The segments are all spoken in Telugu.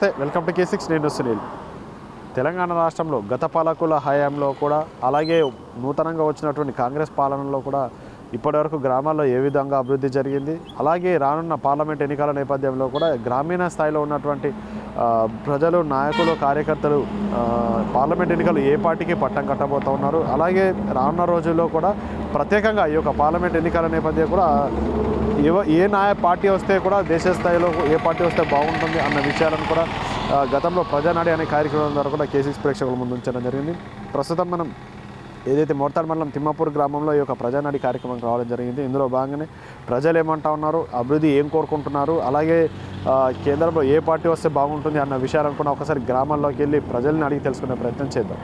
నమస్తే, వెల్కమ్ టు K6. నేను సునీల్. తెలంగాణ రాష్ట్రంలో గత పాలకుల హయాంలో కూడా అలాగే నూతనంగా వచ్చినటువంటి కాంగ్రెస్ పాలనలో కూడా ఇప్పటివరకు గ్రామాల్లో ఏ విధంగా అభివృద్ధి జరిగింది, అలాగే రానున్న పార్లమెంట్ ఎన్నికల నేపథ్యంలో కూడా గ్రామీణ స్థాయిలో ఉన్నటువంటి ప్రజలు, నాయకులు, కార్యకర్తలు పార్లమెంట్ ఎన్నికలు ఏ పార్టీకి పట్టం కట్టబోతూ ఉన్నారు, అలాగే రానున్న రోజుల్లో కూడా ప్రత్యేకంగా ఈ యొక్క పార్లమెంట్ ఎన్నికల నేపథ్యం కూడా ఏ పార్టీ వస్తే కూడా దేశ స్థాయిలో ఏ పార్టీ వస్తే బాగుంటుంది అన్న విషయాలను కూడా గతంలో ప్రజానాడి అనే కార్యక్రమం ద్వారా కూడా K6 ప్రేక్షకుల ముందు ఉంచడం జరిగింది. ప్రస్తుతం మనం ఏదైతే మోర్తాడ్ మండలం తిమ్మాపూర్ గ్రామంలో ఈ యొక్క ప్రజానాడి కార్యక్రమం రావడం జరిగింది. ఇందులో భాగంగానే ప్రజలు ఏమంటా ఉన్నారు, అభివృద్ధి ఏం కోరుకుంటున్నారు, అలాగే కేంద్రంలో ఏ పార్టీ వస్తే బాగుంటుంది అన్న విషయాలను కూడా ఒకసారి గ్రామాల్లోకి వెళ్ళి ప్రజల్ని అడిగి తెలుసుకునే ప్రయత్నం చేద్దాం.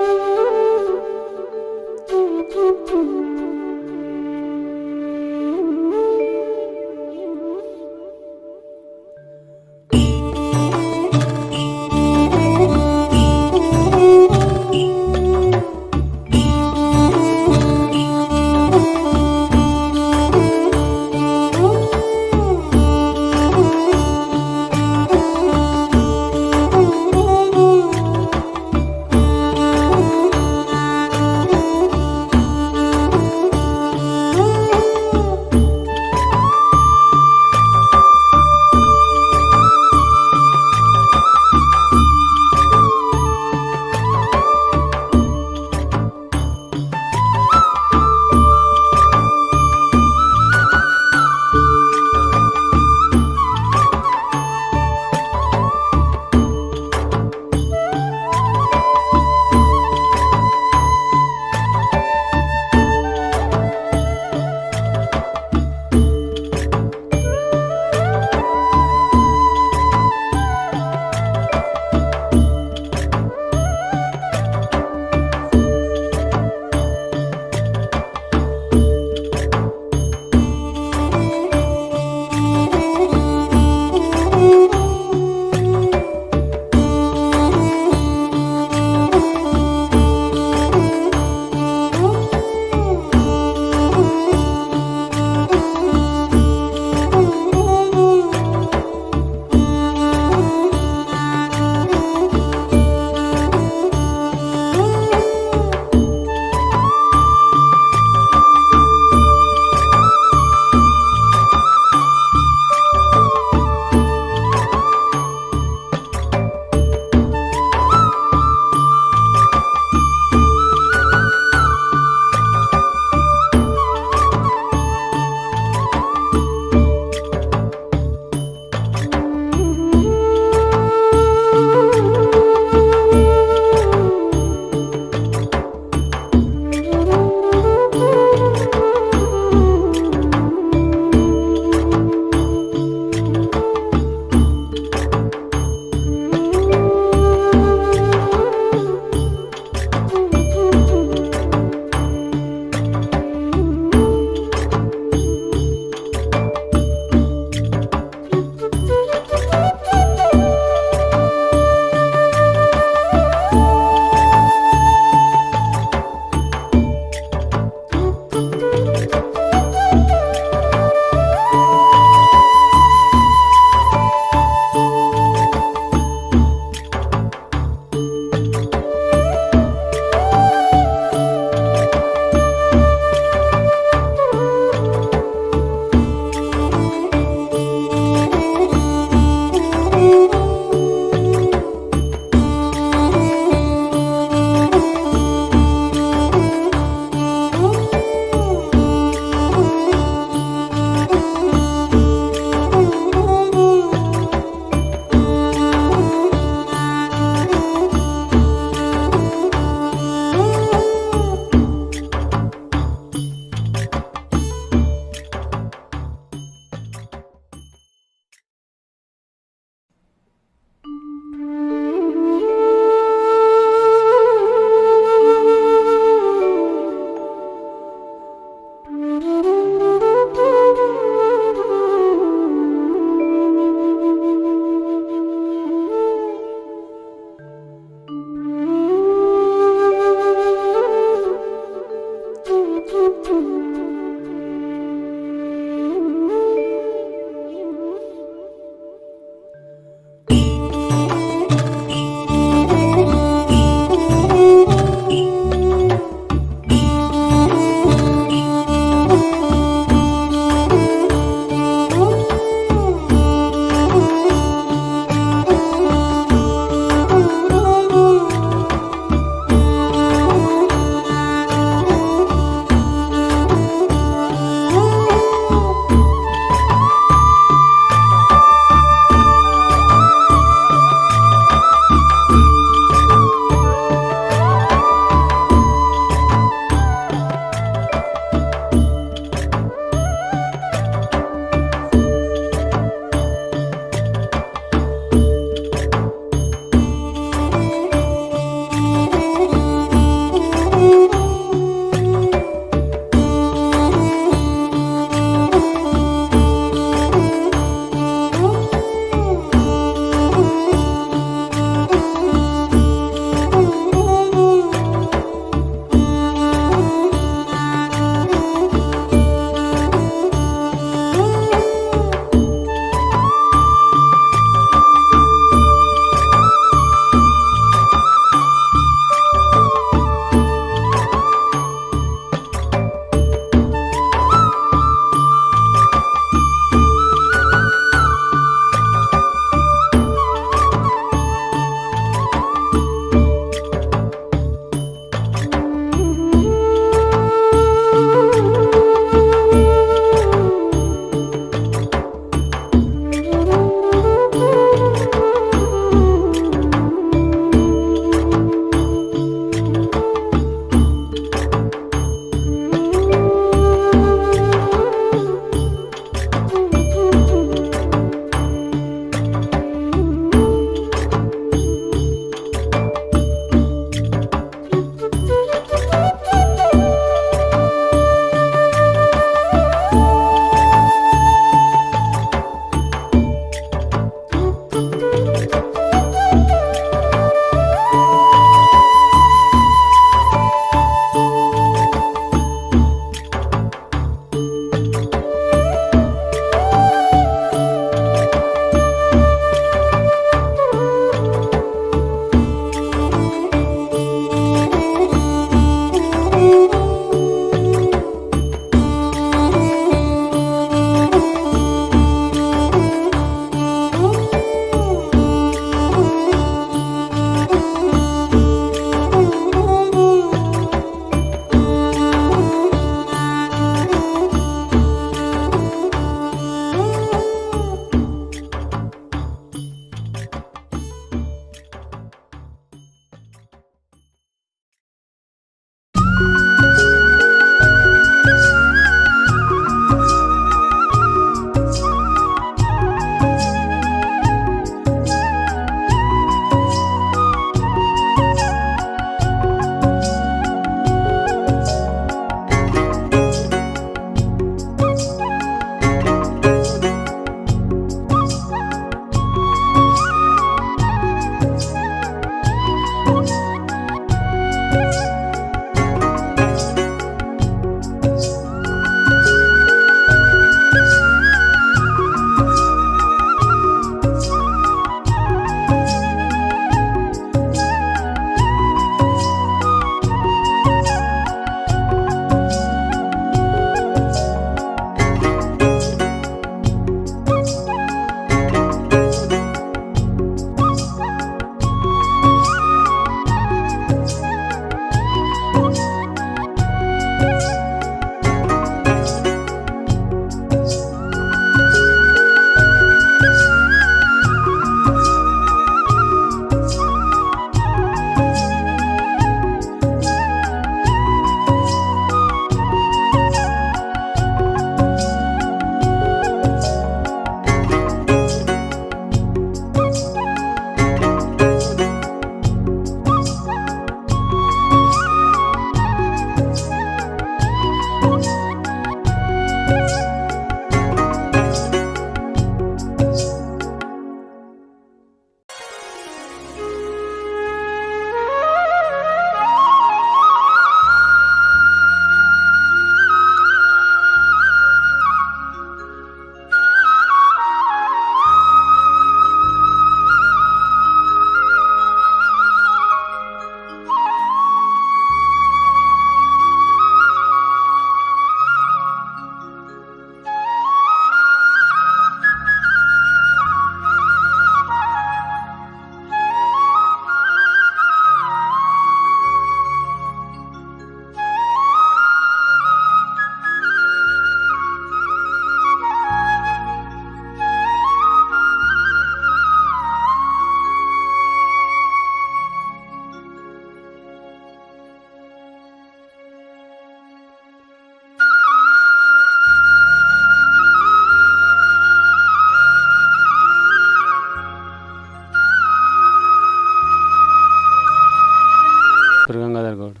రవీందర్ గౌడ్,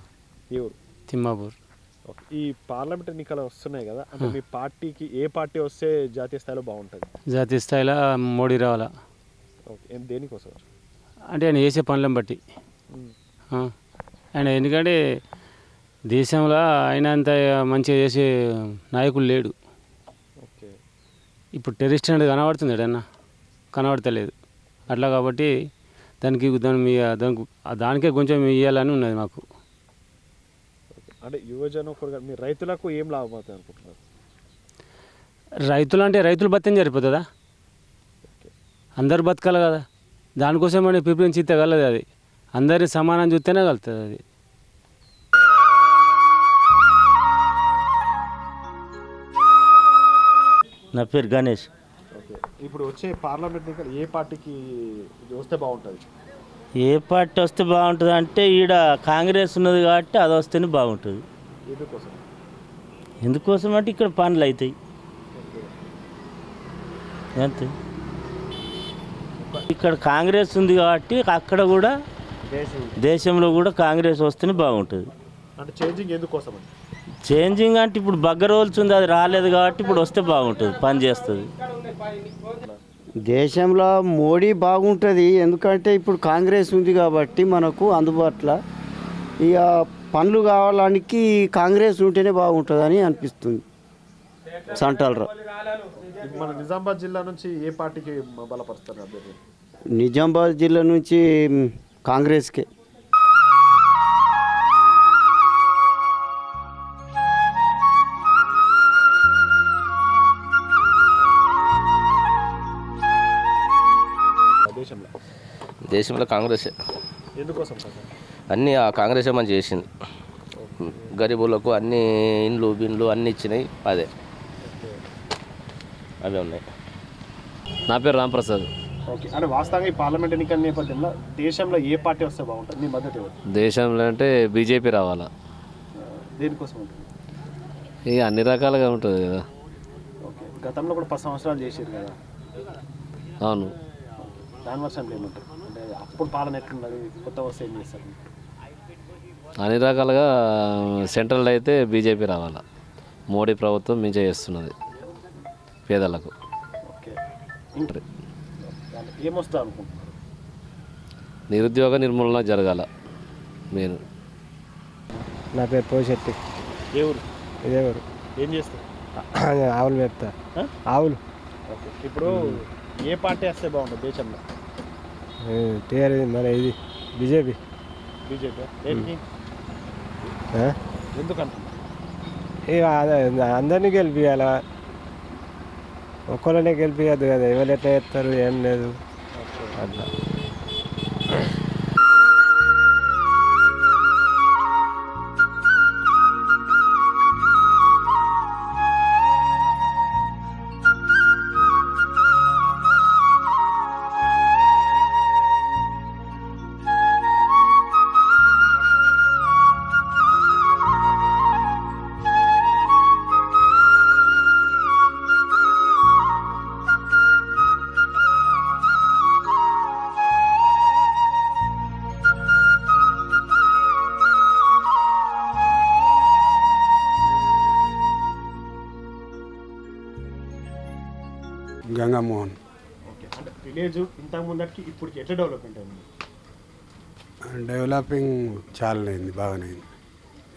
ఈ ఊరు తిమ్మాపూర్. ఓకే. ఈ పార్లమెంట్ ఎన్నికలు వస్తున్నాయి కదా, అంటే మీ పార్టీకి ఏ పార్టీ వస్తే జాతీయ స్థాయిలో బాగుంటుంది? జాతీయ స్థాయిలో మోడీ రావాలా. ఓకే. దేనికోసం? అంటే ఆయన చేసే పనులను బట్టి. ఆయన ఎందుకంటే దేశంలో అయినంత మంచిగా చేసే నాయకులు లేడు. ఓకే. ఇప్పుడు టెర్రరిస్ట్ అనేది కనబడుతుంది ఎడన్నా, కనబడతలేదు అట్లా. కాబట్టి దానికే కొంచెం ఇవ్వాలని ఉన్నది మాకు. అంటే యువజనకుడుగా మీరు రైతులకు ఏం లాభం అవుతుంది అనుకుంటున్నారు? రైతులు అంటే రైతులు బతిని సరిపోతుందా? అందరు బతకాలి కదా, దానికోసం మనం ప్రిఫరెన్స్ ఇస్తే కలదు. అది అందరినీ సమానం చూస్తేనే కలుగుతుంది అది. నా పేరు గణేష్. ఓకే. ఇప్పుడు వచ్చే పార్లమెంట్ ఎన్నికలు ఏ పార్టీకి వస్తే బాగుంటుంది? ఏ పార్టీ వస్తే బాగుంటుంది అంటే ఈడ కాంగ్రెస్ ఉన్నది కాబట్టి అది వస్తేనే బాగుంటుంది. ఎందుకోసం? ఎందుకోసం అంటే ఇక్కడ పనులు అవుతాయి అంతే. ఇక్కడ కాంగ్రెస్ ఉంది కాబట్టి అక్కడ కూడా దేశంలో కూడా కాంగ్రెస్ వస్తేనే బాగుంటుంది. అంటే చేంజింగ్ ఎందుకోసం? చేంజింగ్ అంటే ఇప్పుడు బగ్గరోల్స్ ఉంది, అది రాలేదు కాబట్టి ఇప్పుడు వస్తే బాగుంటుంది, పని చేస్తుంది. దేశంలో మోడీ బాగుంటుంది, ఎందుకంటే ఇప్పుడు కాంగ్రెస్ ఉంది కాబట్టి మనకు అందుబాటులో ఇక పనులు కావడానికి కాంగ్రెస్ ఉంటేనే బాగుంటుందని అనిపిస్తుంది. సెంట్రల్ మన నిజామాబాద్ జిల్లా నుంచి ఏ పార్టీకి బలపరుస్తారు అభ్యర్థి? నిజామాబాద్ జిల్లా నుంచి కాంగ్రెస్కే. దేశంలో కాంగ్రెస్. ఎందుకోసం? అన్నీ ఆ కాంగ్రెసే మంచి చేసింది. గరీబులకు అన్ని ఇండ్లు బిండ్లు అన్నీ ఇచ్చినాయి, అదే అవే ఉన్నాయి. నా పేరు రాంప్రసాద్. ఓకే. అంటే వాస్తవంగా ఈ పార్లమెంట్ ఎన్నికల నేపథ్యంలో దేశంలో ఏ పార్టీ వస్తే బాగుంటుంది? మీ మద్దతు ఎవరు? దేశంలో అంటే బీజేపీ రావాలా. దేనికోసం ఉంటుంది? ఇక అన్ని రకాలుగా ఉంటుంది కదా. ఓకే. గతంలో కూడా 10 సంవత్సరాలు చేసారు కదా. అవును. దాని వర్షంలో ఏమంటారు? అంటే అప్పుడు పాలన ఎట్లున్నది, కొత్త వస్తే ఏం చేస్తారు? అన్ని రకాలుగా సెంట్రల్ అయితే బీజేపీ రావాలా. మోడీ ప్రభుత్వం మించ చేస్తున్నది పేదలకు. ఓకే. ఏమొస్తా అనుకుంటున్నారు? నిరుద్యోగ నిర్మూలన జరగాల మెయిన్. నా పేరు పోశెట్టి. ఏ ఊరు? ఇదే ఊరు. ఏం చేస్తారు? ఆవులు మేపుతా. ఆవులు. ఓకే. ఇప్పుడు ఏ పార్టీ వస్తే బాగుంటుంది దేశంలో? టీఆర్ఎస్ మన ఇది బీజేపీ. బీజేపీ. దేనికి? ఎందుకంటే అందరినీ గెలిపియాలా, ఒక్కళ్ళనే గెలిపియద్దు కదా. ఎవరు ఎట్లా చేస్తారు ఏం లేదు అట్లా. గంగామోహన్. ఓకే. అంటే విలేజ్ ఇంతకు ముందటికి ఇప్పటికి ఎట్లా డెవలప్మెంట్ అయింది? డెవలపింగ్ చాలా అయింది, బాగానే అయింది.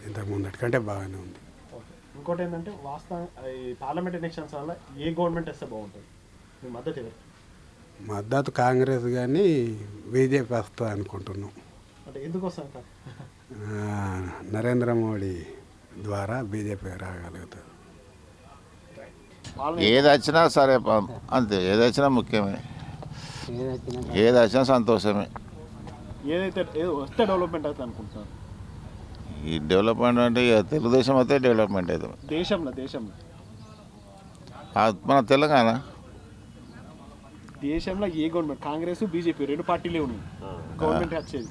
ఇంతకు ముందటికంటే బాగానే ఉంది. ఓకే. ఇంకోటి ఏంటంటే వాస్తవం ఈ పార్లమెంట్ ఎలక్షన్స్ వల్ల ఏ గవర్నమెంట్ వస్తే బాగుంటుంది? మీ మద్దతు ఎవరు? మద్దతు కాంగ్రెస్ కానీ బీజేపీ వస్తుంది అనుకుంటున్నాం. అంటే ఎందుకు వస్తాను? నరేంద్ర మోడీ ద్వారా బీజేపీ రాగలుగుతుంది. ఏది వచ్చినా సరే అంతే, ఏది వచ్చినా ముఖ్యమే, ఏది వచ్చినా సంతోషమే. ఏదైతే వస్తే డెవలప్మెంట్ అవుతుంది అనుకుంటున్నారు? ఈ డెవలప్మెంట్ అంటే ఇక తెలుగుదేశం అయితే డెవలప్మెంట్ అవుతుంది. దేశంలో మన తెలంగాణ దేశంలో ఏ గవర్నమెంట్? కాంగ్రెస్ బీజేపీ రెండు పార్టీలే ఉన్నాయి. గవర్నమెంట్ వచ్చేది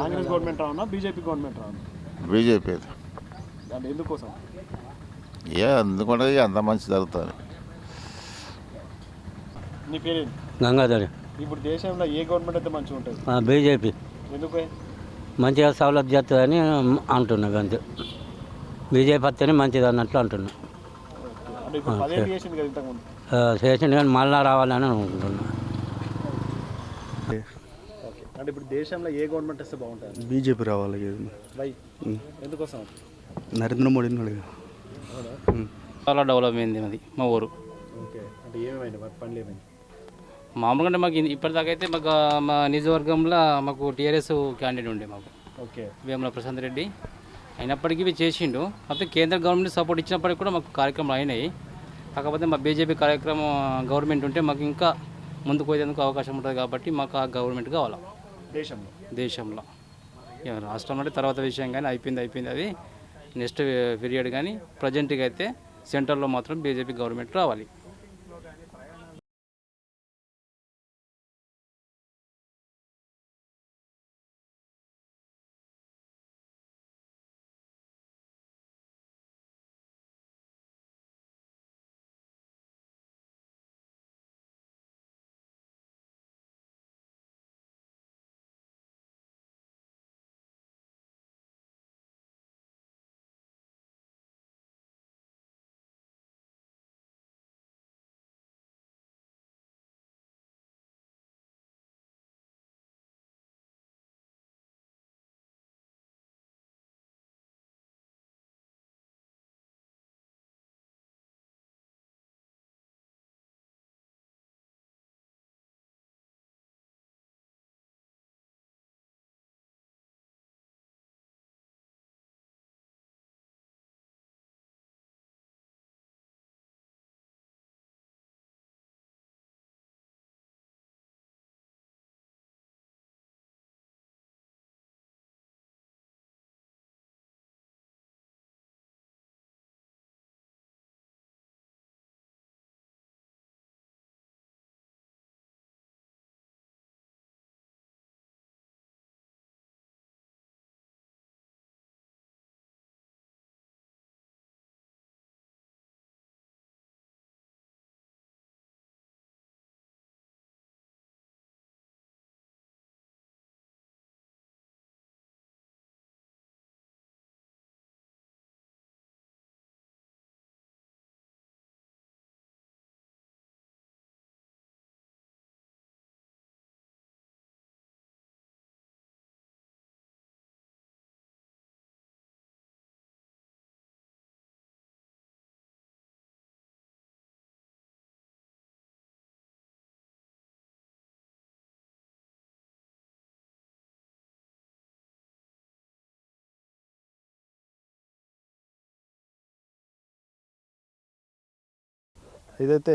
కాంగ్రెస్ గవర్నమెంట్ రావన్నా బీజేపీ గవర్నమెంట్ రావన్నా? బీజేపీ. దాని ఎందుకోసం? ఎందుకంటే అంత మంచి జరుగుతుంది. నీ పేరేంటి? గంగాధర్. ఇప్పుడు దేశంలో ఏ గవర్నమెంట్ అయితే మంచిగా ఉంటుంది? బీజేపీ. ఎందుకు? మంచిగా సౌలభ్యం చేస్తుందని అంటున్నా అంతే. బీజేపీ వస్తేనే మంచిది అన్నట్లు అంటున్నా. చేసిండు కానీ మళ్ళా రావాలని అనుకుంటున్నా. అంటే ఇప్పుడు దేశంలో ఏ గవర్నమెంట్ వస్తే బాగుంటుంది? బీజేపీ రావాలి. ఎందుకోసం? నరేంద్ర మోడీని అడిగా. చాలా డెవలప్ అయింది అది మా ఊరు. ఓకే, అంటే ఏమైంది పనులు ఏమైంది? మామూలుగా అంటే మాకు ఇప్పటిదాకా అయితే మాకు మా నియోజకవర్గంలో మాకు టీఆర్ఎస్ క్యాండిడేట్ ఉండే మాకు. ఓకే, వేముల ప్రశాంత్ రెడ్డి. అయినప్పటికీ ఇవి చేసిండు. కాకపోతే కేంద్ర గవర్నమెంట్ సపోర్ట్ ఇచ్చినప్పటికీ కూడా మాకు కార్యక్రమాలు అయినాయి. కాకపోతే మా బీజేపీ కార్యక్రమం గవర్నమెంట్ ఉంటే మాకు ఇంకా ముందుకు పోయేందుకు అవకాశం ఉంటుంది కాబట్టి మాకు ఆ గవర్నమెంట్ కావాలి దేశంలో. రాష్ట్రంలో అంటే తర్వాత విషయం కానీ అయిపోయింది అది నెక్స్ట్ పీరియడ్. కానీ ప్రజెంట్గా అయితే సెంట్రల్లో మాత్రం బీజేపీ గవర్నమెంట్ రావాలి. ఇదైతే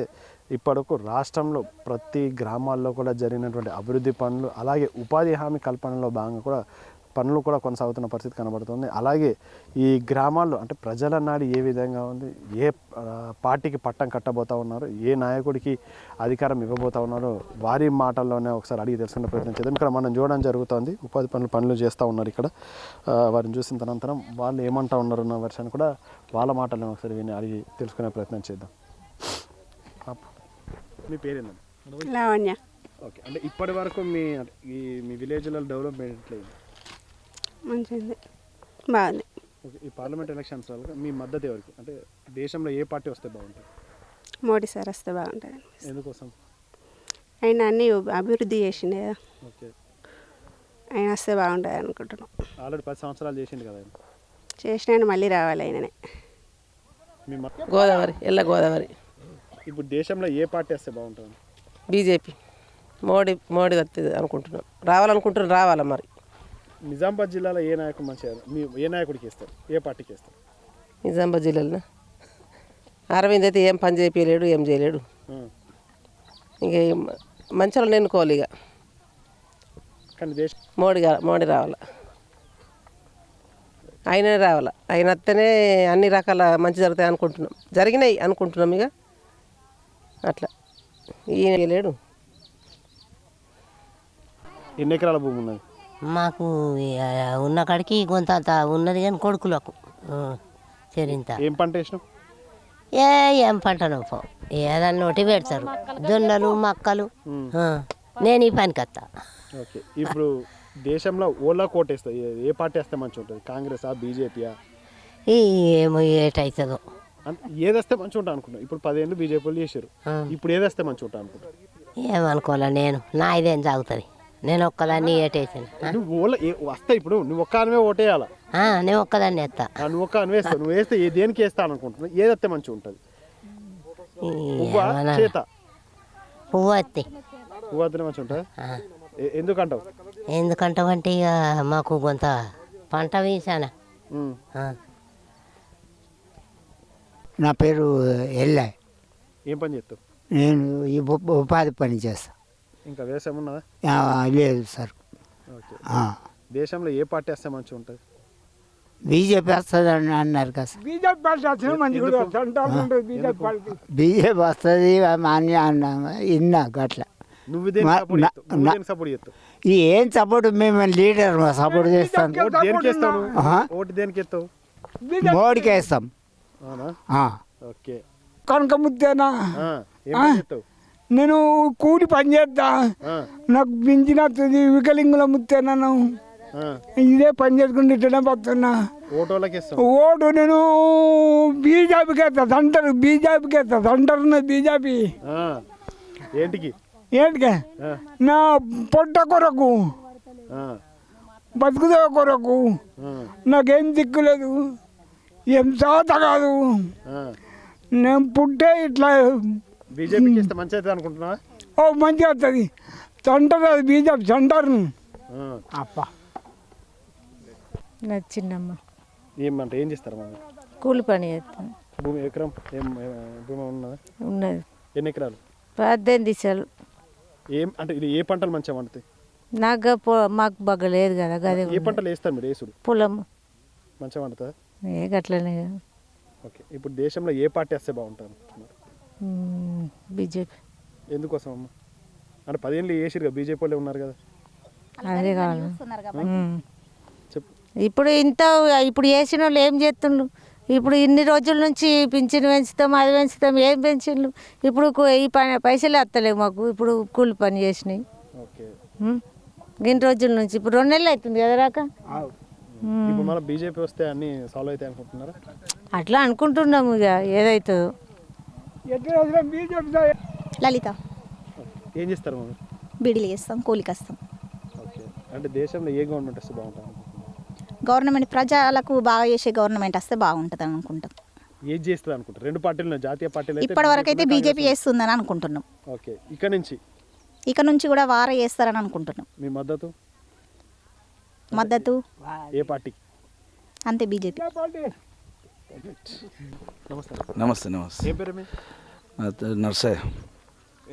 ఇప్పటివరకు రాష్ట్రంలో ప్రతి గ్రామాల్లో కూడా జరిగినటువంటి అభివృద్ధి పనులు, అలాగే ఉపాధి హామీ కల్పనలో భాగంగా కూడా పనులు కూడా కొనసాగుతున్న పరిస్థితి కనబడుతుంది. అలాగే ఈ గ్రామాల్లో అంటే ప్రజల నాడి ఏ విధంగా ఉంది, ఏ పార్టీకి పట్టం కట్టబోతా ఉన్నారు, ఏ నాయకుడికి అధికారం ఇవ్వబోతా ఉన్నారో వారి మాటల్లోనే ఒకసారి అడిగి తెలుసుకునే ప్రయత్నం చేద్దాం. ఇక్కడ మనం చూడడం జరుగుతుంది, ఉపాధి పనులు చేస్తూ ఉన్నారు. ఇక్కడ వారిని చూసిన తనంతరం వాళ్ళు ఏమంటా ఉన్నారు అన్న వర్షాన్ని కూడా వాళ్ళ మాటలను ఒకసారి విని అడిగి తెలుసుకునే ప్రయత్నం చేద్దాం. మీ పేరేందండి? లావణ్య. ఓకే, అంటే ఇప్పటి వరకు మీ విలేజ్లో డెవలప్మెంట్ ఎట్లేదు? మంచిది, బాగుంది. ఓకే, ఈ పార్లమెంట్ ఎలక్షన్స్ వల్ల మీ మద్దతు ఎవరికి? అంటే దేశంలో ఏ పార్టీ వస్తే బాగుంటుంది? మోడీ సార్ వస్తే బాగుంటుంది. ఎందుకోసం? ఆయన అన్నీ అభివృద్ధి చేసిండే కదా. ఓకే, ఆయన వస్తే బాగుంటుంది అనుకుంటున్నాం. ఆల్రెడీ 10 సంవత్సరాలు చేసిండు కదా ఆయన. చేసినాడు, మళ్ళీ రావాలి ఆయననే. గోదావరి, ఎల్ల గోదావరి. ఇప్పుడు దేశంలో ఏ పార్టీ వస్తే బాగుంటుంది? బీజేపీ, మోడీ వస్తుంది అనుకుంటున్నాం. రావాలనుకుంటున్నాం, రావాలా మరి. నిజామాబాద్ జిల్లాలో ఏ నాయకుడు మంచిగా, మీ ఏ నాయకుడికి ఇస్తారు, ఏ పార్టీకి ఇస్తారు? నిజామాబాద్ జిల్లాలో అరవింద్ అయితే ఏం పని చేయలేడు, ఏం చేయలేడు. ఇంక మంచిగా ఎన్నుకోవాలి ఇక. కానీ మోడీ రావాలా, ఆయననే రావాలా. ఆయన వస్తేనే అన్ని రకాల మంచి జరుగుతాయి అనుకుంటున్నాం, జరిగినాయి అనుకుంటున్నాం. ఇక అట్లా ఈయన లేడు. ఎన్ని ఎకరాల భూమి ఉన్నది? మాకు ఉన్న కాడికి కొంత అంత ఉన్నది, కానీ కొడుకులకు చెరింత. ఏం పంట వేసినాం? ఏం పంటను ఏదన్నా ఒకటి పెడతారు, జొన్నలు, మక్కలు. నేను ఈ పనికి వస్తా. ఓకే, ఇప్పుడు దేశంలో ఓలా కోటేస్తా ఏ పార్టీ వస్తే మంచిగా ఉంటుంది? కాంగ్రెసా, బీజేపీయా? ఏమో ఏటవుతుందో. ఏది వస్తే మంచిగా ఉంటా అనుకుంటాను. ఇప్పుడు 10 ఏళ్ళు బీజేపీలు చేశారు, ఇప్పుడు ఏది వస్తే మంచిగా ఉంటా అనుకుంటారు? ఏమనుకోవాలా, నేను నా ఇదేం సాగుతుంది, నేను ఒక్కదాన్ని ఏటేసాను. నువ్వు ఓలా వస్తే ఇప్పుడు నువ్వు ఒక్క అనివే ఓటేయాలా? నేను ఒక్కదాన్ని వేస్తా. నువ్వు ఒక్క అని వేస్తావు, నువ్వు వేస్తే దేనికి వేస్తాను అనుకుంటున్నావు? ఏది వస్తే మంచిగా ఉంటుంది? పువ్వా చేత? పువ్వు వస్తే. పువ్వు వస్తేనే మంచిగా ఉంటుంది. ఎందుకంటావు? ఎందుకంటావంటే ఇక మాకు కొంత పంట వేసానా. నా పేరు ఎల్లా. ఏం పని చేస్తావు? నేను ఈ ఉపాధి పని చేస్తా. ఇంకా వ్యవసాయం ఉన్నదా? లేదు సార్. ఓకే. దేశంలో ఏ పార్టీ వస్తే మంచిగా ఉంటుంది? బీజేపీ వస్తుంది అని అన్నారు కదా సార్. బీజేపీ వస్తుంది అని విన్నా గట్ల. ఏం సపోర్ట్, మేము లీడర్ సపోర్ట్ చేస్తాం. మోడీకి వేస్తాం. కనుక ముద్దేనా, నేను కూలి పని చేస్తా, నాకు పింఛన్ వస్తుంది. వికలింగుల ముత్తేనా, ఇదే పని చేసుకుంటే ఇట్లనే పోతున్నా. ఓటు నేను బీజేపీకి వేస్తా. దంటారు బీజేపీకి వేస్తా. దంటారు బీజేపీ ఏంటికి? నా పొట్ట కొరకు, బతుకుదే కొరకు. నాకేం దిక్కులేదు, ఏం చాత కాదు. నేను పుట్టే ఇట్లా. బీజేపీకి ఇస్తే మంచి అవుతుంది అనుకుంటున్నా? ఓ మంచిగా వస్తుంది. చంటారు అది బీజేపీ చంటారు. అప్ప నచ్చిందమ్మ. ఏమంటే ఏం చేస్తారు? కూలి పని చేస్తాను. భూమి ఎకరం భూమి ఉన్నదా? ఉన్నది. ఎన్ని ఎకరాలు? 18 దిశలు. ఏం అంటే ఇది ఏ పంటలు మంచిగా పండుతాయి? నాకు మాకు బగ్గలేదు కదా. గదే ఏ పంటలు వేస్తారు మీరు? వేసుడు పొలం మంచిగా పండుతుందా? గట్లనే. ఓకే. ఇప్పుడు దేశంలో ఏ పార్టీ వస్తే బాగుంటుంది అనుకుంటున్నారు? బీజేపీ. ఎందుకోసం అమ్మ? అంటే 10 ఏళ్ళు వేసిరు, బీజేపీ వాళ్ళే ఉన్నారు కదా. అదే కావాలి. ఇప్పుడు వేసిన వాళ్ళు ఏం చేస్తుండ్రు? ఇప్పుడు ఇన్ని రోజుల నుంచి పింఛన్ పెంచుతాం, అది పెంచుతాం, ఏం పెంచిండ్రు? ఇప్పుడు ఈ పైసలే వస్తలేవు మాకు. ఇప్పుడు కూలి పని చేసినాయి ఇన్ని రోజుల నుంచి. ఇప్పుడు 2 నెలలు అవుతుంది కదా రాక. ఇప్పుడు మన బీజేపీ వస్తే అన్ని సాల్వ్ అవుతాయి అనుకుంటున్నారా? అట్లా అనుకుంటున్నాము. ఇక ఏదైతుందో. లలిత. ఏం చేస్తారు మనం? బీడీలు చేస్తాం, కూలికి వస్తాం. ఓకే. అంటే దేశంలో ఏ గవర్నమెంట్ వస్తే బాగుంటుంది? గవర్నమెంట్ ప్రజలకు బాగా చేసే గవర్నమెంట్ వస్తే బాగుంటుంది అనుకుంటాం. ఏది చేస్తుంది అనుకుంటారు? 2 పార్టీలు, జాతీయ పార్టీలు ఇప్పటి వరకు అయితే బీజేపీ చేస్తుందని అనుకుంటున్నాం. ఓకే. ఇక నుంచి కూడా వారే చేస్తారని అనుకుంటున్నాం. మీ మద్దతు ఏ పార్టీ? అంతే, బీజేపీ. నమస్తే. ఏం పేరు మీ? నర్సయ్య.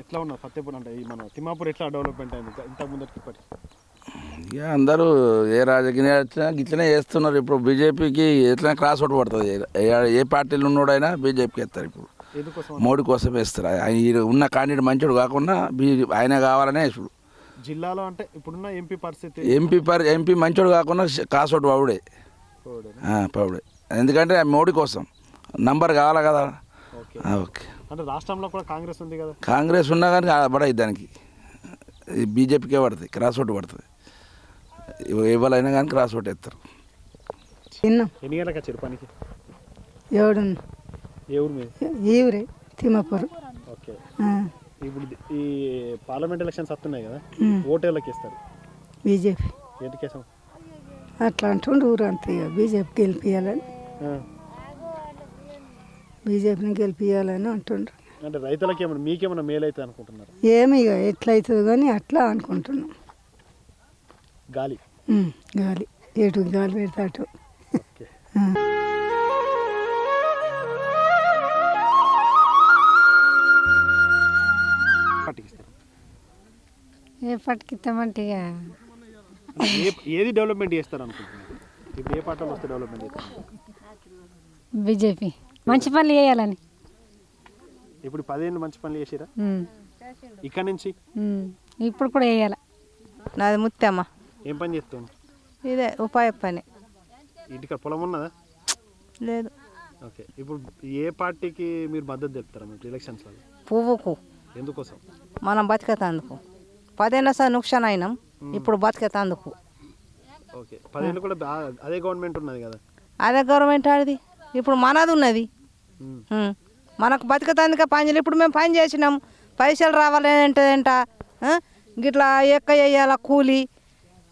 ఎట్లా ఉన్నారు ఫతేపూర్? అంటే మన తిమ్మాపూర్ ఎట్లా డెవలప్మెంట్ అయింది ఇంత ముందరికి ఇప్పటి? ఇక అందరూ ఏ రాజకీయ వచ్చినా ఇట్లనే చేస్తున్నారు. ఇప్పుడు బీజేపీకి ఎట్లా క్రాస్ ఓట్ పడుతుంది. ఏ పార్టీలు ఉన్నోడైనా బీజేపీకి వేస్తారు. ఇప్పుడు మోడీ కోసం వేస్తారు. ఉన్న క్యాండిడేట్ మంచోడు కాకుండా ఆయన కావాలనే ఇప్పుడు జిల్లాలో. అంటే ఇప్పుడున్న ఎంపీ పరిస్థితి, ఎంపీ మంచోడు కాకుండా క్రాస్ ఓట్ పవుడే. ఎందుకంటే మోడీ కోసం నంబర్ కావాలి కదా. ఓకే. అంటే రాష్ట్రంలో కూడా కాంగ్రెస్ ఉంది కదా. కాంగ్రెస్ ఉన్నా కానీ పడదు, దానికి బీజేపీకే పడుతుంది, క్రాస్ ఓట్ పడుతుంది. ఎవరైనా కానీ క్రాస్ ఓట్ వేస్తారు. ఎన్ని గంటలకు వచ్చారు పనికి? ఏ ఊరు మీద? ఈ ఊరే, తిమ్మాపూర్. ఓకే. ఇప్పుడు ఈ పార్లమెంట్ ఎలక్షన్స్ వస్తున్నాయి కదా, ఓటు ఎవరికి ఇస్తారు? బీజేపీ. ఎందుకేసం అట్లా అంటుండ్రు ఊరు అంతే. బీజేపీకి గెలిపియాలని, బీజేపీని గెలిపియాలని అంటుండ్రు. అంటే రైతులకి ఏమన్నా మీకేమన్నా మేలు అవుతుంది అనుకుంటున్నారు? ఏమి ఇక ఎట్లయితుంది కానీ అట్లా అనుకుంటున్నాం. గాలి ఎటు గాలి పెడతా అటు. ఏ పట్టుకిస్తామంటే ఏది డెవలప్మెంట్ చేస్తారు అనుకుంటున్నారు? ఇప్పుడు ఏ పార్టీలో వస్తే డెవలప్మెంట్ చేస్తారు? బీజేపీ మంచి పనులు చేయాలని. ఇప్పుడు 10 ఏళ్ళు మంచి పనులు చేసిరా? ఇక్కడ నుంచి ఇప్పుడు కూడా వేయాలి. నాది ముత్తమ్మ. ఏం పని చేస్తాను? ఇదే ఉపాయ పని. ఇంటికి పొలం ఉన్నదా? లేదు. ఓకే. ఇప్పుడు ఏ పార్టీకి మీరు మద్దతు తెలుపుతారా మీకు ఎలక్షన్స్లో? పువ్వుకు. ఎందుకోసం? మనం బతికేతందుకు. 10 ఏళ్ళ సార్ నుక్సాన్ అయినాం, ఇప్పుడు బతికేతందుకు. ఓకే 10 ఏళ్ళు కూడా అదే గవర్నమెంట్ ఉన్నది కదా. అదే గవర్నమెంట్ ఆడిది ఇప్పుడు మనది ఉన్నది. మనకు బతికతందుకే పని చేయాలి. ఇప్పుడు మేము పని చేసినాం, పైసలు రావాలంటేంట గిట్లా ఎక్క వేయాల కూలి,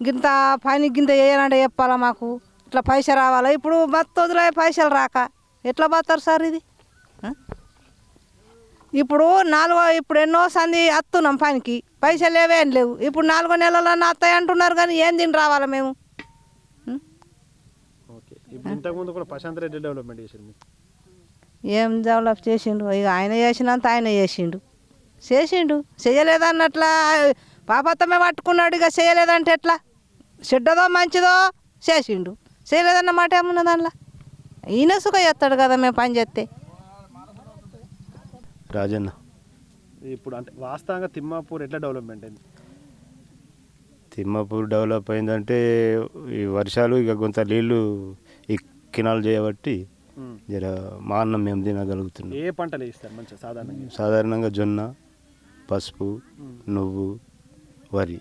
గింత పని గింత వేయాలంటే చెప్పాలా మాకు, ఇట్లా పైసలు రావాలా. ఇప్పుడు మొత్తం వదిలే పైసలు రాక ఎట్లా పోతారు సార్ ఇది? ఇప్పుడు ఇప్పుడు ఎన్నో సంది వస్తున్నాం పనికి, పైసలు ఏవేం లేవు. ఇప్పుడు 4 నెలలన్నా వస్తాయి అంటున్నారు కానీ ఏం తిని రావాలా మేము? ఓకే, ఇప్పుడు ఇంతకుముందు కూడా ప్రశాంత్ రెడ్డి డెవలప్మెంట్ చేసింది. ఏం డెవలప్ చేసిండు? ఇక ఆయన చేసినంత ఆయన చేసిండు చేయలేదన్నట్లా పాపత్తమే పట్టుకున్నాడు. ఇక చేయలేదంటే ఎట్లా? చెడ్డదో మంచిదో చేసిండు, చేయలేదన్న మాట ఏమున్నా దానిలో? ఈయన సుఖ చేస్తాడు కదా మేము పని చేస్తే. రాజన్న, ఇప్పుడు అంటే వాస్తవంగా తిమ్మాపూర్ ఎట్లా డెవలప్మెంట్ అయింది? తిమ్మాపూర్ డెవలప్ అయిందంటే ఈ వర్షాలు ఇక కొంత నీళ్ళు ఈ కినాలు చేయబట్టి జర మా అన్నం మేము తినగలుగుతున్నాం. ఏ పంటలు వేస్తారు మంచిగా సాధారణంగా జొన్న, పసుపు, నువ్వు, వరి,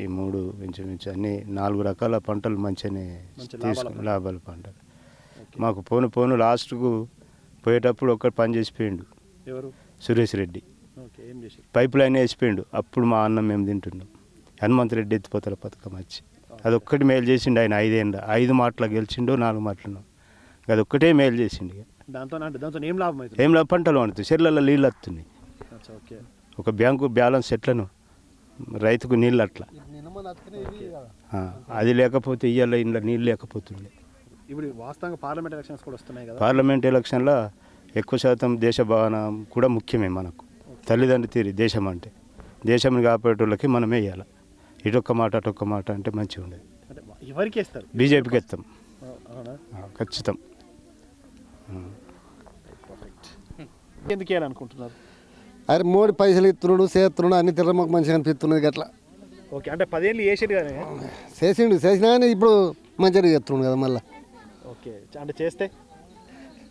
ఈ 3 ఇంచుమించు అన్ని 4 రకాల పంటలు మంచిగానే తీసుకుని లాభాల పంటలు. మాకు పోను లాస్ట్కు పోయేటప్పుడు ఒక్కటి పని చేసిపోయిండు, సురేష్ రెడ్డి. పైప్ లైన్ వేసిపోయిండు. అప్పుడు మా అన్నం మేము తింటున్నాం. హనుమంత్ రెడ్డి ఎత్తిపోతారు పథకం వచ్చి అదొక్కటి మేలు చేసిండు. ఆయన 5 ఏళ్ళ 5 మాటలు గెలిచిండు, 4 మాటలు అదొక్కటే మేలు చేసిండు. ఏం లాభం? పంటలు పండుతాయి, చెర్లలో నీళ్ళు వస్తున్నాయి. ఒక బ్యాంకు బ్యాలెన్స్ ఎట్లను రైతుకు నీళ్ళు అట్లా అది లేకపోతే ఇవాళ ఇంట్లో నీళ్ళు లేకపోతుండే. ఇప్పుడు వాస్తవంగా పార్లమెంట్ ఎలక్షన్స్ కూడా వస్తున్నాయి కదా. పార్లమెంట్ ఎలక్షన్లో ఎక్కువ శాతం దేశ భావన కూడా ముఖ్యమే మనకు. తల్లిదండ్రి తీరి దేశం అంటే దేశంని కాపాడేటోళ్ళకి మనం వేయాలి. ఇటొక్క మాట అటొక్క మాట అంటే మంచిగా ఉండేది. ఎవరికి వేస్తారు? బీజేపీకి వేస్తాం ఖచ్చితం. ఎందుకు వేయాలనుకుంటున్నారు? అరే మోడీ పైసలు ఇస్తున్నాడు, చేస్తున్నాడు, అన్ని తిరగ మాకు మంచిగా అనిపిస్తున్నది అట్లా. ఓకే, అంటే 10 ఏళ్ళు వేసాడు కానీ చేసినా కానీ ఇప్పుడు మంచిగా చేస్తున్నాడు కదా మళ్ళీ. ఓకే, అంటే చేస్తే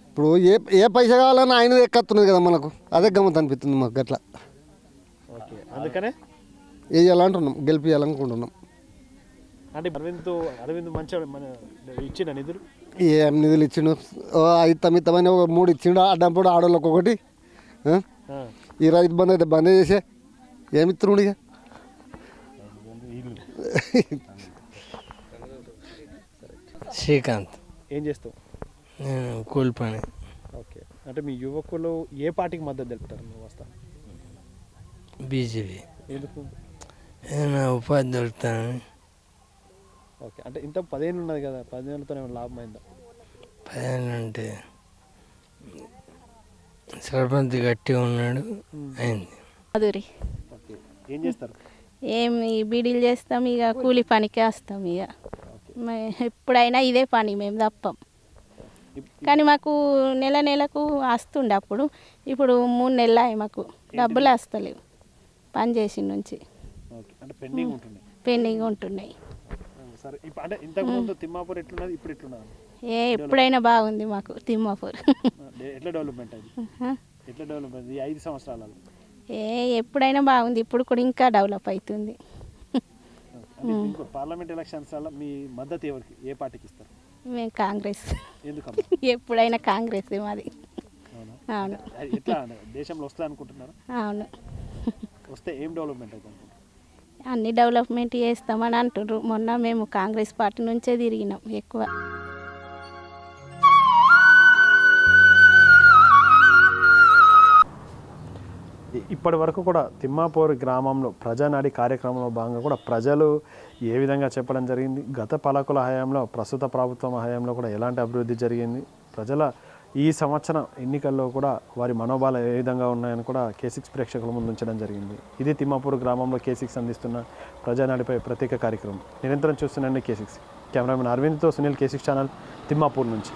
ఇప్పుడు ఏ పైసా కావాలన్నా ఆయన ఎక్కత్తున్నది కదా మనకు, అదే గమ్మత్ అనిపిస్తుంది మాకు అట్లా. ఓకే, అందుకనే వేయాలంటున్నాం, గెలిపియాలనుకుంటున్నాం. అంటే అరవింద్ మంచిగా ఇచ్చిండ నిధులు? ఏం నిధులు ఇచ్చిండు? 5 తమితమని 3 ఇచ్చిండు. అడ్డంపుడు ఆడోళ్ళకి ఒకటి. ఈ రైతు బంధు అయితే బంద్ చేసే ఏమిత్రుడు ఇక. శ్రీకాంత్. ఏం చేస్తావు? నేను కూలి పని. ఓకే, అంటే మీ యువకులు ఏ పార్టీకి మద్దతు తెలుపుతారు? వస్తా బీజేపీ. ఎందుకు? ఏమైనా ఉపాధి దొరుకుతానని. ఓకే, అంటే ఇంత 10 ఏళ్ళు ఉన్నది కదా, 10 ఏళ్ళతో ఏమైనా లాభం అయిందా? 10 ఏళ్ళు అంటే సర్పంచ్ గట్టిగా ఉన్నాడు, అయింది. మధురి. ఓకే, ఏం చేస్తారు? ఏమి బీడీలు చేస్తాం, ఇక కూలి పనికి వస్తాం. ఇక ఎప్పుడైనా ఇదే పని, మేము తప్పం. కానీ మాకు నెలకు వస్తుండే అప్పుడు. ఇప్పుడు 3 నెలలు అయ్యి మాకు డబ్బులు వస్తలేవు పని చేసిన నుంచి. పెండింగ్ ఉంటున్నాయి. సరే, అంటే ఇంతకుముందు తిమ్మాపూర్ ఎట్లున్నది, ఇప్పుడు ఎట్లున్నది? ఎప్పుడైనా బాగుంది మాకు తిమ్మాపూర్. ఎట్లా డెవలప్మెంట్ అయింది? ఎట్లా డెవలప్మెంట్ ఈ 5 సంవత్సరాలలో? ఎప్పుడైనా బాగుంది, ఇప్పుడు కూడా ఇంకా డెవలప్ అవుతుంది. పార్లమెంట్ ఎలక్షన్స్ వల్ల మీ మద్దతు ఎవరికి, ఏ పార్టీకి ఇస్తారు? మేము కాంగ్రెస్. ఎందుకమ్మా? ఎప్పుడైనా కాంగ్రెస్ మాది. అవును. ఎట్లా దేశంలో వస్తుంది అనుకుంటున్నారు? అవును. వస్తే ఏం డెవలప్మెంట్ అవుతుంది? అన్ని డెవలప్మెంట్ చేస్తామని అంటున్నారు. మొన్న మేము కాంగ్రెస్ పార్టీ నుంచే తిరిగినాం ఎక్కువ. ఇప్పటి వరకు కూడా తిమ్మాపూర్ గ్రామంలో ప్రజానాడి కార్యక్రమంలో భాగంగా కూడా ప్రజలు ఏ విధంగా చెప్పడం జరిగింది, గత పాలకుల హయాంలో ప్రస్తుత ప్రభుత్వం హయాంలో కూడా ఎలాంటి అభివృద్ధి జరిగింది, ప్రజల ఈ సంవత్సరం ఎన్నికల్లో కూడా వారి మనోభావాలు ఏ విధంగా ఉన్నాయని కూడా K6 ప్రేక్షకుల ముందు ఉంచడం జరిగింది. ఇది తిమ్మాపూర్ గ్రామంలో K6 అందిస్తున్న ప్రజానాడిపై ప్రత్యేక కార్యక్రమం. నిరంతరం చూస్తున్నాండి K6. కెమెరామెన్ అరవింద్తో సునీల్, K6 ఛానల్, తిమ్మాపూర్ నుంచి.